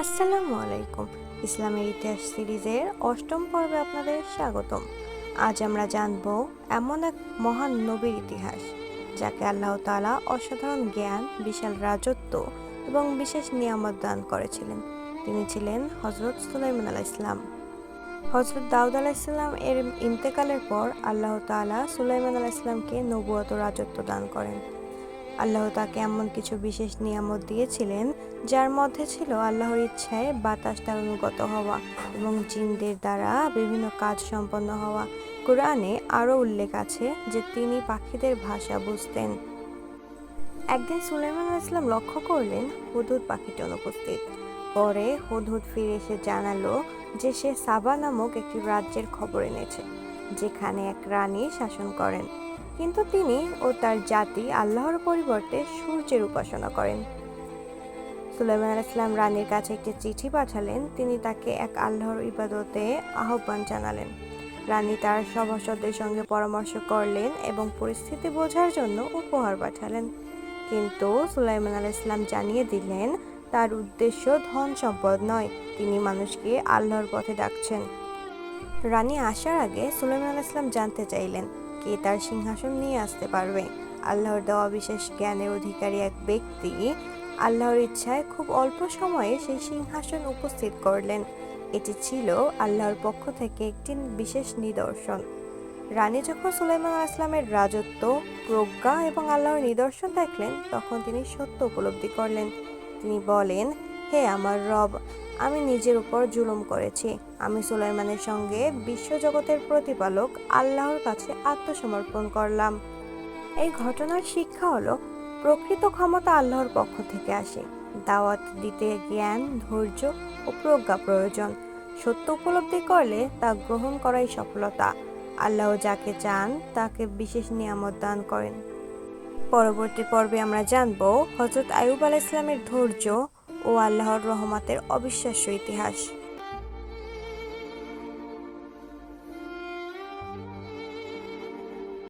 আসসালামু আলাইকুম। ইসলামের ইতিহাস সিরিজের অষ্টম পর্বে আপনাদের স্বাগতম। আজ আমরা জানব এমন এক মহান নবীর ইতিহাস যাকে আল্লাহ তাআলা অসাধারণ জ্ঞান, বিশাল রাজত্ব এবং বিশেষ নিয়ামত দান করেছিলেন। তিনি ছিলেন হযরত সুলাইমান আলাইহিস সালাম। হযরত দাউদ আলাইহিস সালাম এর ইন্তেকালের পর আল্লাহ তাআলা সুলাইমান আলাইহিস সালামকে নবুয়ত ও রাজত্ব দান করেন। আল্লাহ তাকে এমন কিছু বিশেষ নিয়ামত দিয়েছিলেন যার মধ্যে ছিল আল্লাহর ইচ্ছায় বাতাস তার অনুগত হওয়া এবং জিনদের দ্বারা বিভিন্ন কাজ সম্পন্ন হওয়া। কোরআনে আরও উল্লেখ আছে যে তিনি পাখিদের ভাষা বুঝতেন। একদিন সুলাইমান আলাইহিস সালাম লক্ষ্য করলেন হুদহুদ পাখিটি অনুপস্থিত। পরে হুদহুদ ফিরে এসে জানালো যে সে সাবা নামক একটি রাজ্যের খবর এনেছে যেখানে এক রানী শাসন করেন, কিন্তু তিনি ও তার জাতি আল্লাহর পরিবর্তে সূর্যের উপাসনা করেন। সুলাইমান আলাইহিস সালাম রানীর কাছে একটি চিঠি পাঠালেন। তিনি তাকে এক আল্লাহর ইবাদতে আহ্বান জানালেন। রানী তার সভাসদদের সঙ্গে পরামর্শ করলেন এবং পরিস্থিতি বোঝার জন্য উপহার পাঠালেন। কিন্তু সুলাইমান আলাইহিস সালাম জানিয়ে দিলেন তার উদ্দেশ্য ধন সম্পদ নয়, তিনি মানুষকে আল্লাহর পথে ডাকছেন। রানী আসার আগে সুলাইমান আলাইহিস সালাম জানতে চাইলেন কে তার সিংহাসন নিয়ে আসতে পারবে। আল্লাহর দেওয়া বিশেষ জ্ঞানের অধিকারী এক ব্যক্তি আল্লাহর ইচ্ছায় খুব অল্প সময়ে সেই সিংহাসন উপস্থিত করলেন। এটি ছিল আল্লাহর পক্ষ থেকে একটি বিশেষ নিদর্শন। রানী যখন সুলাইমান আলাইহিস সালামের রাজত্ব, প্রজ্ঞা এবং আল্লাহর নিদর্শন দেখলেন তখন তিনি সত্য উপলব্ধি করলেন। তিনি বলেন, হে আমার রব, আমি নিজের উপর জুলুম করেছি। আমি সুলাইমানের সঙ্গে বিশ্বজগতের প্রতিপালক আল্লাহর কাছে আত্মসমর্পণ করলাম। এই ঘটনার শিক্ষা হলো প্রকৃত ক্ষমতা আল্লাহর পক্ষ থেকে আসে। দাওয়াত দিতে জ্ঞান, ধৈর্য ও প্রজ্ঞা প্রয়োজন। সত্য উপলব্ধি করলে তা গ্রহণ করাই সফলতা। আল্লাহ যাকে চান তাকে বিশেষ নিয়ামত দান করেন। পরবর্তী পর্বে আমরা জানব হযরত আইয়ুব আলাইহিস সালামের ধৈর্য ও আল্লাহর রহমতের অবিশ্বাস্য ইতিহাস।